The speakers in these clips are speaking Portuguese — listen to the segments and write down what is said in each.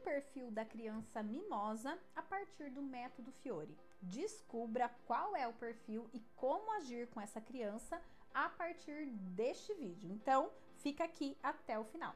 perfil da criança mimosa a partir do método Fiore. Descubra qual é o perfil e como agir com essa criança a partir deste vídeo. Então, fica aqui até o final.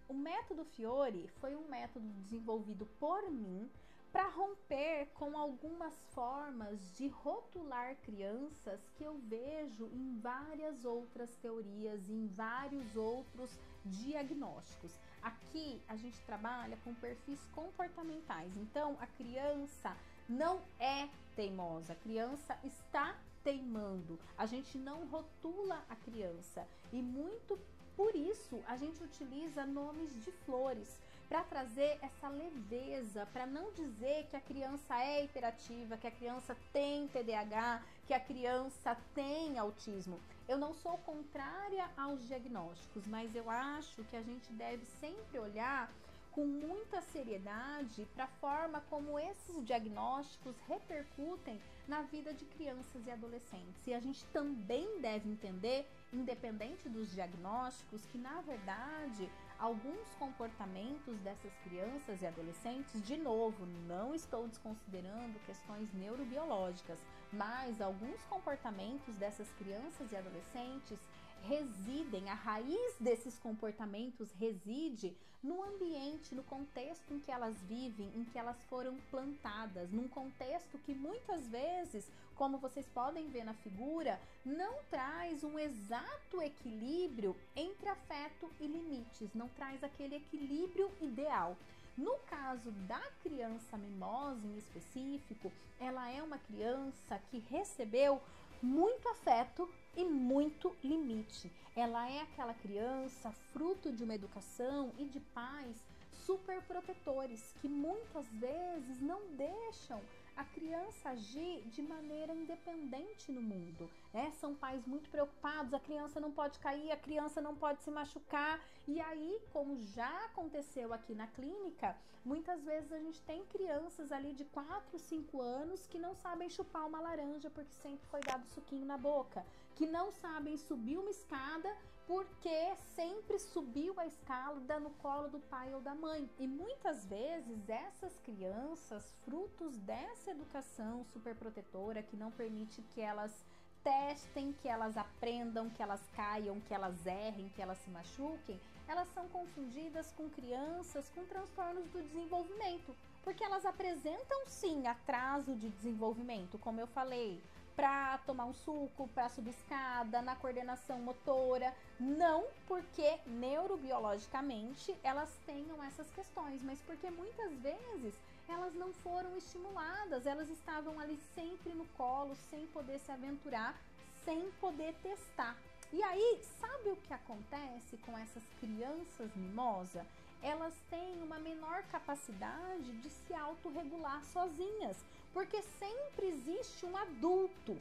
O método Fiore foi um método desenvolvido por mim para romper com algumas formas de rotular crianças que eu vejo em várias outras teorias, em vários outros diagnósticos. Aqui a gente trabalha com perfis comportamentais, então a criança não é teimosa, a criança está teimando, a gente não rotula a criança e muito por isso, a gente utiliza nomes de flores para trazer essa leveza, para não dizer que a criança é hiperativa, que a criança tem TDAH, que a criança tem autismo. Eu não sou contrária aos diagnósticos, mas eu acho que a gente deve sempre olhar com muita seriedade para a forma como esses diagnósticos repercutem na vida de crianças e adolescentes. E a gente também deve entender, independente dos diagnósticos, que na verdade alguns comportamentos dessas crianças e adolescentes, de novo, não estou desconsiderando questões neurobiológicas, mas alguns comportamentos dessas crianças e adolescentes residem, a raiz desses comportamentos reside no ambiente, no contexto em que elas vivem, em que elas foram plantadas, num contexto que muitas vezes, como vocês podem ver na figura, não traz um exato equilíbrio entre afeto e limites, não traz aquele equilíbrio ideal. No caso da criança mimosa em específico, ela é uma criança que recebeu muito afeto e muito limite. Ela é aquela criança fruto de uma educação e de pais super protetores que muitas vezes não deixam a criança agir de maneira independente no mundo, né? São pais muito preocupados, a criança não pode cair, a criança não pode se machucar. E aí, como já aconteceu aqui na clínica, muitas vezes a gente tem crianças ali de 4, 5 anos que não sabem chupar uma laranja porque sempre foi dado suquinho na boca, que não sabem subir uma escada porque sempre subiu a escada no colo do pai ou da mãe. E muitas vezes essas crianças, frutos dessa educação superprotetora que não permite que elas testem, que elas aprendam, que elas caiam, que elas errem, que elas se machuquem, elas são confundidas com crianças com transtornos do desenvolvimento, porque elas apresentam sim atraso de desenvolvimento, como eu falei, para tomar um suco, para subir escada, na coordenação motora, não porque neurobiologicamente elas tenham essas questões, mas porque muitas vezes elas não foram estimuladas, elas estavam ali sempre no colo, sem poder se aventurar, sem poder testar. E aí, sabe o que acontece com essas crianças mimosa? Elas têm uma menor capacidade de se autorregular sozinhas, porque sempre existe um adulto,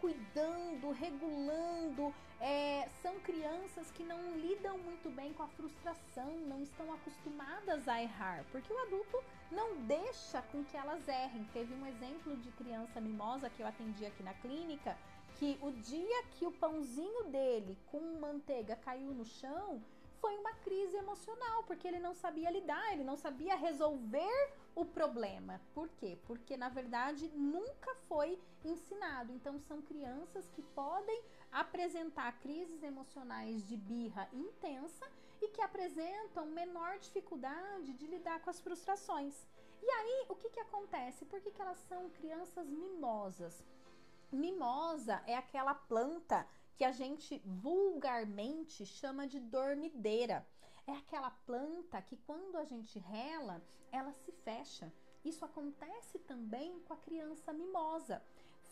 cuidando, regulando. São crianças que não lidam muito bem com a frustração, não estão acostumadas a errar, porque o adulto não deixa com que elas errem. Teve um exemplo de criança mimosa que eu atendi aqui na clínica, que o dia que o pãozinho dele com manteiga caiu no chão, foi uma crise emocional, porque ele não sabia lidar, ele não sabia resolver o problema. Por quê? Porque, na verdade, nunca foi ensinado. Então, são crianças que podem apresentar crises emocionais de birra intensa e que apresentam menor dificuldade de lidar com as frustrações. E aí, o que acontece? Por que elas são crianças mimosas? Mimosa é aquela planta que a gente vulgarmente chama de dormideira. É aquela planta que quando a gente rela, ela se fecha. Isso acontece também com a criança mimosa.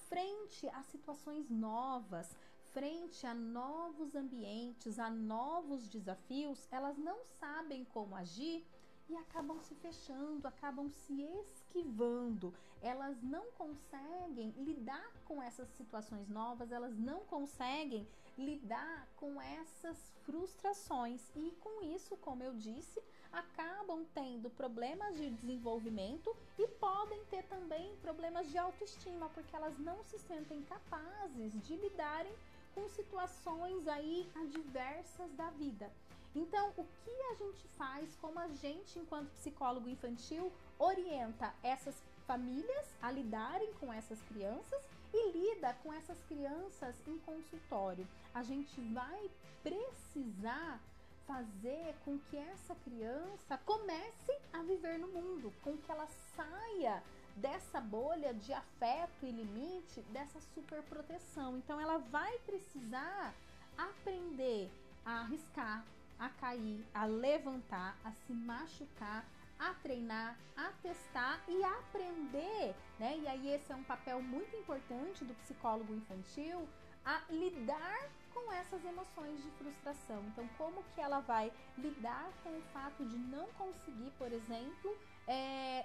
Frente a situações novas, frente a novos ambientes, a novos desafios, elas não sabem como agir e acabam se fechando, acabam se esquivando. Elas não conseguem lidar com essas situações novas, elas não conseguem lidar com essas frustrações e com isso, como eu disse, acabam tendo problemas de desenvolvimento e podem ter também problemas de autoestima, porque elas não se sentem capazes de lidarem com situações aí adversas da vida. Então, o que a gente faz, como a gente, enquanto psicólogo infantil, orienta essas famílias a lidarem com essas crianças e lida com essas crianças em consultório. A gente vai precisar fazer com que essa criança comece a viver no mundo, com que ela saia dessa bolha de afeto e limite, dessa superproteção. Então ela vai precisar aprender a arriscar, a cair, a levantar, a se machucar, a treinar, a testar e a aprender, né? E aí esse é um papel muito importante do psicólogo infantil, a lidar com essas emoções de frustração. Então, como que ela vai lidar com o fato de não conseguir, por exemplo,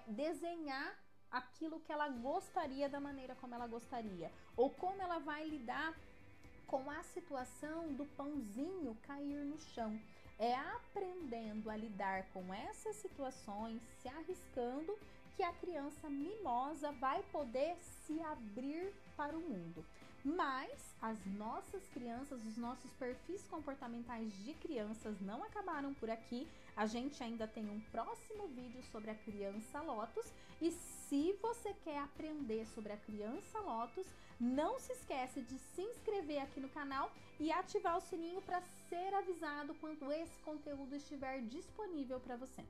desenhar aquilo que ela gostaria da maneira como ela gostaria? Ou como ela vai lidar com a situação do pãozinho cair no chão? É aprendendo a lidar com essas situações, se arriscando, que a criança mimosa vai poder se abrir para o mundo. Mas as nossas crianças, os nossos perfis comportamentais de crianças não acabaram por aqui. A gente ainda tem um próximo vídeo sobre a criança Lotus. E se você quer aprender sobre a criança Lotus, não se esquece de se inscrever aqui no canal e ativar o sininho para ser avisado quando esse conteúdo estiver disponível para você.